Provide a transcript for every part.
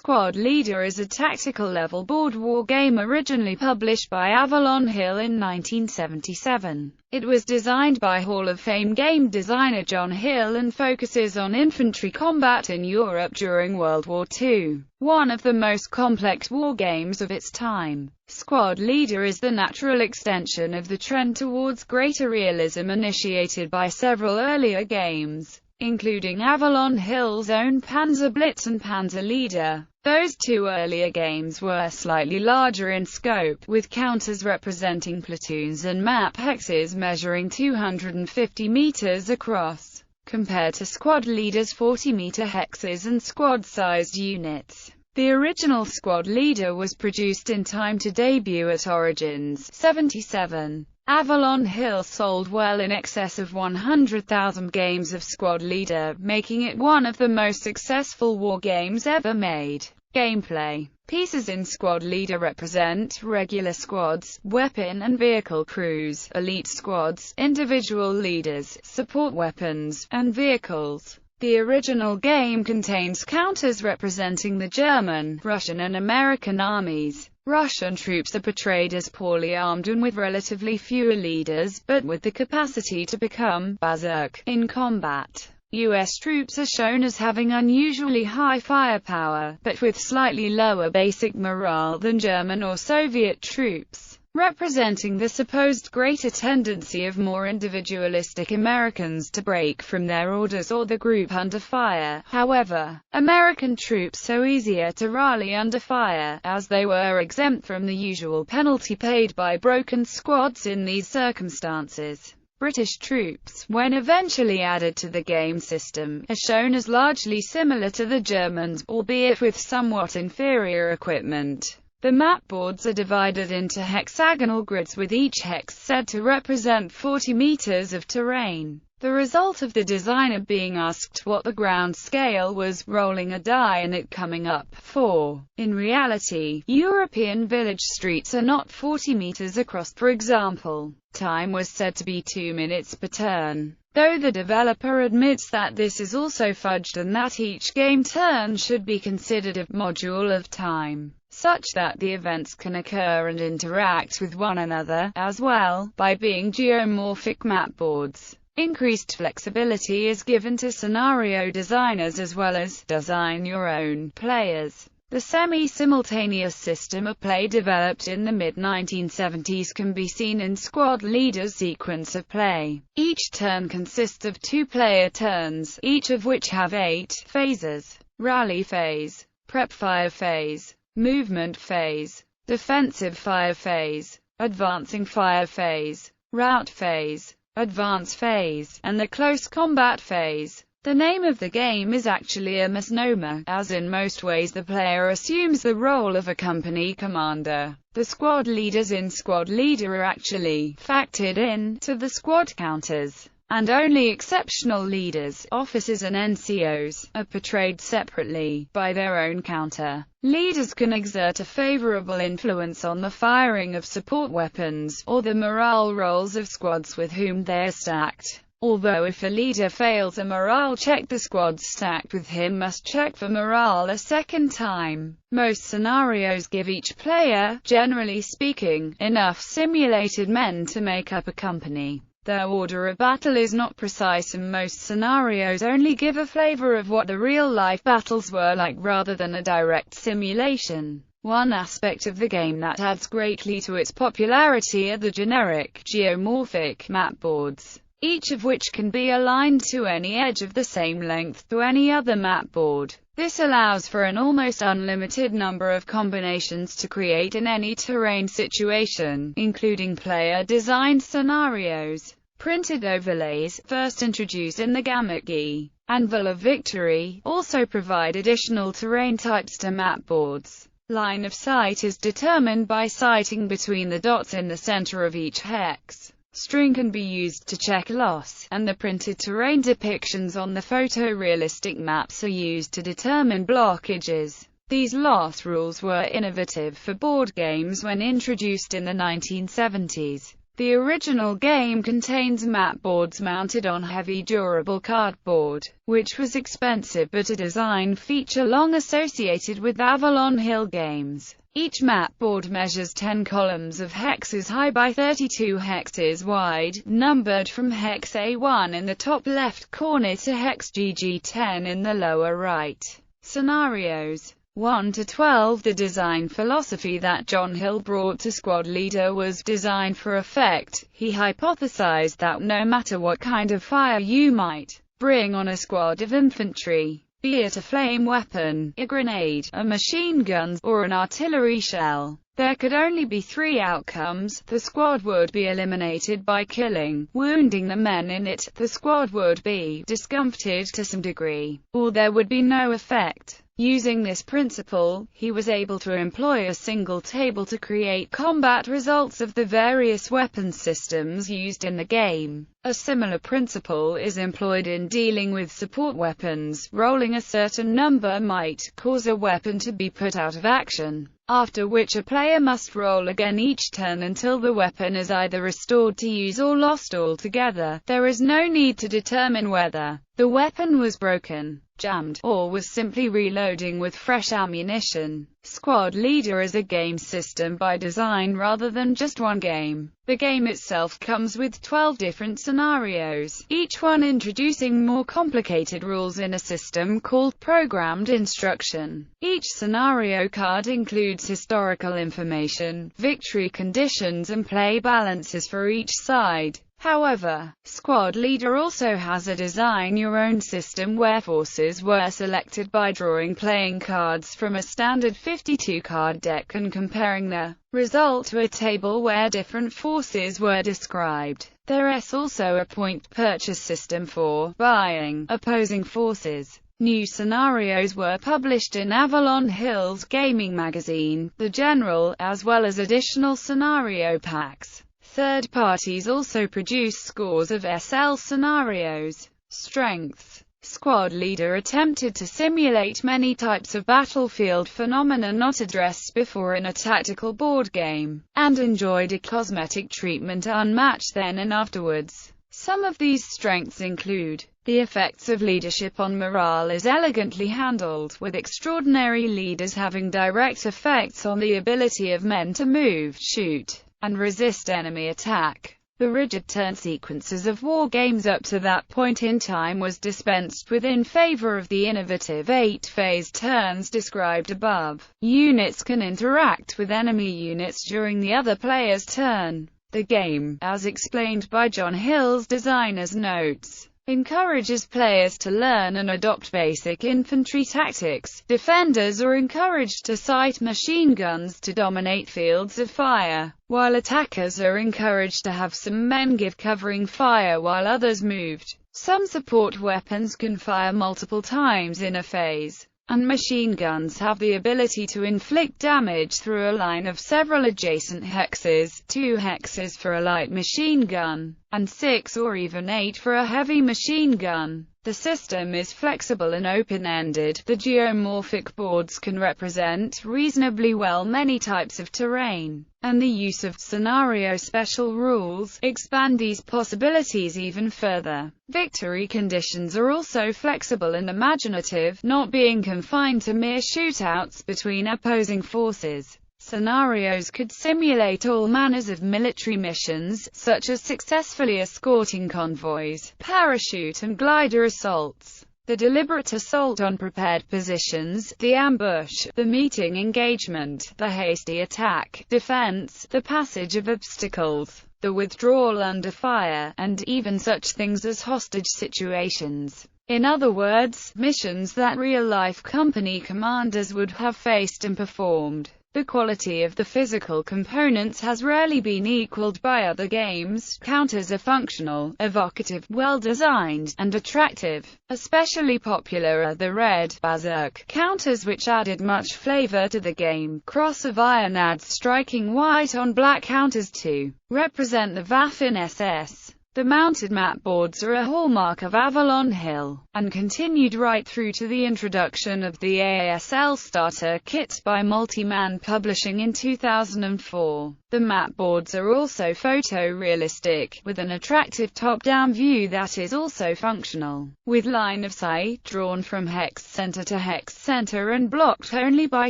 Squad Leader is a tactical level board war game originally published by Avalon Hill in 1977. It was designed by Hall of Fame game designer John Hill and focuses on infantry combat in Europe during World War II. One of the most complex war games of its time, Squad Leader is the natural extension of the trend towards greater realism initiated by several earlier games, including Avalon Hill's own Panzer Blitz and Panzer Leader. Those two earlier games were slightly larger in scope, with counters representing platoons and map hexes measuring 250 meters across, compared to Squad Leader's 40-meter hexes and squad-sized units. The original Squad Leader was produced in time to debut at Origins '77. Avalon Hill sold well in excess of 100,000 games of Squad Leader, making it one of the most successful war games ever made. Gameplay. Pieces in Squad Leader represent regular squads, weapon and vehicle crews, elite squads, individual leaders, support weapons, and vehicles. The original game contains counters representing the German, Russian and American armies. Russian troops are portrayed as poorly armed and with relatively fewer leaders, but with the capacity to become berserk in combat. US troops are shown as having unusually high firepower, but with slightly lower basic morale than German or Soviet troops, representing the supposed greater tendency of more individualistic Americans to break from their orders or the group under fire. However, American troops are easier to rally under fire, as they were exempt from the usual penalty paid by broken squads in these circumstances. British troops, when eventually added to the game system, are shown as largely similar to the Germans, albeit with somewhat inferior equipment. The mat boards are divided into hexagonal grids, with each hex said to represent 40 meters of terrain. The result of the designer being asked what the ground scale was, rolling a die and it coming up 4. In reality, European village streets are not 40 meters across. For example, time was said to be 2 minutes per turn, though the developer admits that this is also fudged and that each game turn should be considered a module of time, such that the events can occur and interact with one another, as well, by being geomorphic mat boards. Increased flexibility is given to scenario designers as well as design your own players. The semi-simultaneous system of play developed in the mid-1970s can be seen in Squad Leader's sequence of play. Each turn consists of 2-player turns, each of which have 8 phases: rally phase, prep fire phase, movement phase, defensive fire phase, advancing fire phase, rout phase, advance phase, and the close combat phase. The name of the game is actually a misnomer, as in most ways the player assumes the role of a company commander. The squad leaders in Squad Leader are actually factored in to the squad counters, and only exceptional leaders, officers and NCOs, are portrayed separately, by their own counter. Leaders can exert a favorable influence on the firing of support weapons, or the morale rolls of squads with whom they are stacked. Although if a leader fails a morale check, the squads stacked with him must check for morale a second time. Most scenarios give each player, generally speaking, enough simulated men to make up a company. Their order of battle is not precise, and most scenarios only give a flavor of what the real-life battles were like rather than a direct simulation. One aspect of the game that adds greatly to its popularity are the generic, geomorphic mat boards, each of which can be aligned to any edge of the same length to any other mat board. This allows for an almost unlimited number of combinations to create in any terrain situation, including player-designed scenarios. Printed overlays, first introduced in the Gamut GUI, Anvil of Victory, also provide additional terrain types to mat boards. Line of sight is determined by sighting between the dots in the center of each hex. String can be used to check loss, and the printed terrain depictions on the photorealistic maps are used to determine blockages. These loss rules were innovative for board games when introduced in the 1970s. The original game contains mat boards mounted on heavy durable cardboard, which was expensive but a design feature long associated with Avalon Hill games. Each mat board measures 10 columns of hexes high by 32 hexes wide, numbered from hex A1 in the top left corner to hex GG10 in the lower right. Scenarios 1 to 12. The design philosophy that John Hill brought to Squad Leader was designed for effect. He hypothesized that no matter what kind of fire you might bring on a squad of infantry, be it a flame weapon, a grenade, a machine gun, or an artillery shell, there could only be 3 outcomes. The squad would be eliminated by killing, wounding the men in it, the squad would be discomfited to some degree, or there would be no effect. Using this principle, he was able to employ a single table to create combat results of the various weapon systems used in the game. A similar principle is employed in dealing with support weapons. Rolling a certain number might cause a weapon to be put out of action, after which a player must roll again each turn until the weapon is either restored to use or lost altogether. There is no need to determine whether the weapon was broken, jammed, or was simply reloading with fresh ammunition. Squad Leader is a game system by design rather than just one game. The game itself comes with 12 different scenarios, each one introducing more complicated rules in a system called programmed instruction. Each scenario card includes historical information, victory conditions, and play balances for each side. However, Squad Leader also has a design-your-own system where forces were selected by drawing playing cards from a standard 52-card deck and comparing the result to a table where different forces were described. There is also a point purchase system for buying opposing forces. New scenarios were published in Avalon Hill's gaming magazine, The General, as well as additional scenario packs. Third parties also produce scores of SL scenarios. Strengths. Squad Leader attempted to simulate many types of battlefield phenomena not addressed before in a tactical board game, and enjoyed a cosmetic treatment unmatched then and afterwards. Some of these strengths include: the effects of leadership on morale is elegantly handled, with extraordinary leaders having direct effects on the ability of men to move, shoot, and resist enemy attack. The rigid turn sequences of war games up to that point in time was dispensed with in favor of the innovative 8-phase turns described above. Units can interact with enemy units during the other player's turn. The game, as explained by John Hill's designer's notes, encourages players to learn and adopt basic infantry tactics. Defenders are encouraged to sight machine guns to dominate fields of fire, while attackers are encouraged to have some men give covering fire while others moved. Some support weapons can fire multiple times in a phase, and machine guns have the ability to inflict damage through a line of several adjacent hexes, 2 hexes for a light machine gun, and 6 or even 8 for a heavy machine gun. The system is flexible and open-ended. The geomorphic boards can represent reasonably well many types of terrain, and the use of scenario special rules expand these possibilities even further. Victory conditions are also flexible and imaginative, not being confined to mere shootouts between opposing forces. Scenarios could simulate all manners of military missions, such as successfully escorting convoys, parachute and glider assaults, the deliberate assault on prepared positions, the ambush, the meeting engagement, the hasty attack, defense, the passage of obstacles, the withdrawal under fire, and even such things as hostage situations. In other words, missions that real-life company commanders would have faced and performed. The quality of the physical components has rarely been equaled by other games. Counters are functional, evocative, well-designed, and attractive. Especially popular are the red Berserk counters, which added much flavor to the game. Cross of Iron adds striking white on black counters to represent the Waffen SS. The mounted mat boards are a hallmark of Avalon Hill, and continued right through to the introduction of the ASL starter kit by Multi-Man Publishing in 2004. The mat boards are also photorealistic, with an attractive top-down view that is also functional, with line of sight drawn from hex center to hex center and blocked only by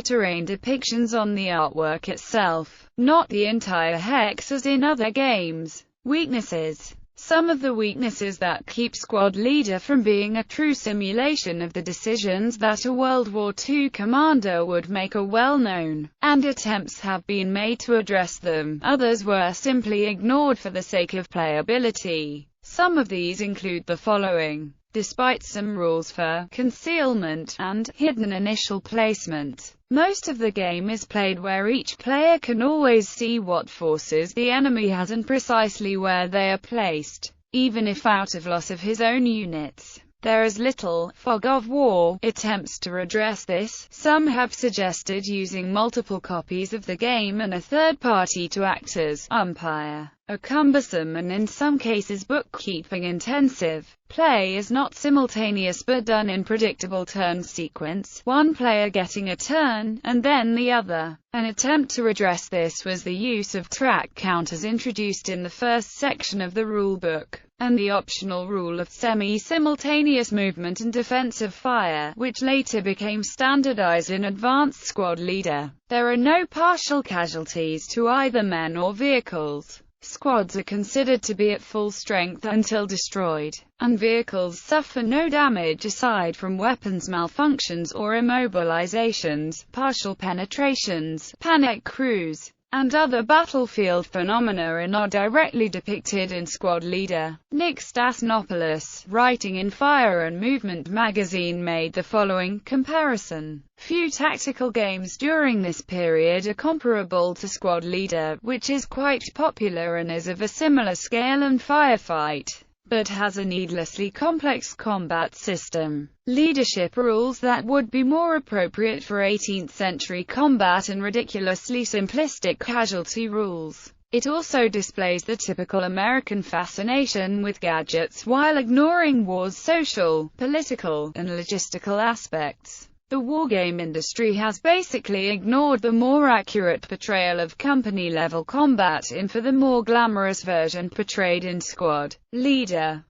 terrain depictions on the artwork itself, not the entire hex as in other games. Weaknesses. Some of the weaknesses that keep Squad Leader from being a true simulation of the decisions that a World War II commander would make are well known, and attempts have been made to address them. Others were simply ignored for the sake of playability. Some of these include the following. Despite some rules for concealment and hidden initial placement, most of the game is played where each player can always see what forces the enemy has and precisely where they are placed, even if out of loss of his own units. There is little fog of war. Attempts to redress this. Some have suggested using multiple copies of the game and a third party to act as umpire. A cumbersome and in some cases bookkeeping intensive. Play is not simultaneous but done in predictable turn sequence, one player getting a turn, and then the other. An attempt to redress this was the use of track counters introduced in the first section of the rulebook, and the optional rule of semi-simultaneous movement and defensive fire, which later became standardized in Advanced Squad Leader. There are no partial casualties to either men or vehicles. Squads are considered to be at full strength until destroyed, and vehicles suffer no damage aside from weapons malfunctions or immobilizations, partial penetrations, panic crews, and other battlefield phenomena are not directly depicted in Squad Leader. Nick Stasnopoulos, writing in Fire and Movement magazine, made the following comparison. Few tactical games during this period are comparable to Squad Leader, which is quite popular and is of a similar scale and firefight, but has a needlessly complex combat system, leadership rules that would be more appropriate for 18th century combat, and ridiculously simplistic casualty rules. It also displays the typical American fascination with gadgets while ignoring war's social, political, and logistical aspects. The wargame industry has basically ignored the more accurate portrayal of company-level combat in for the more glamorous version portrayed in Squad Leader.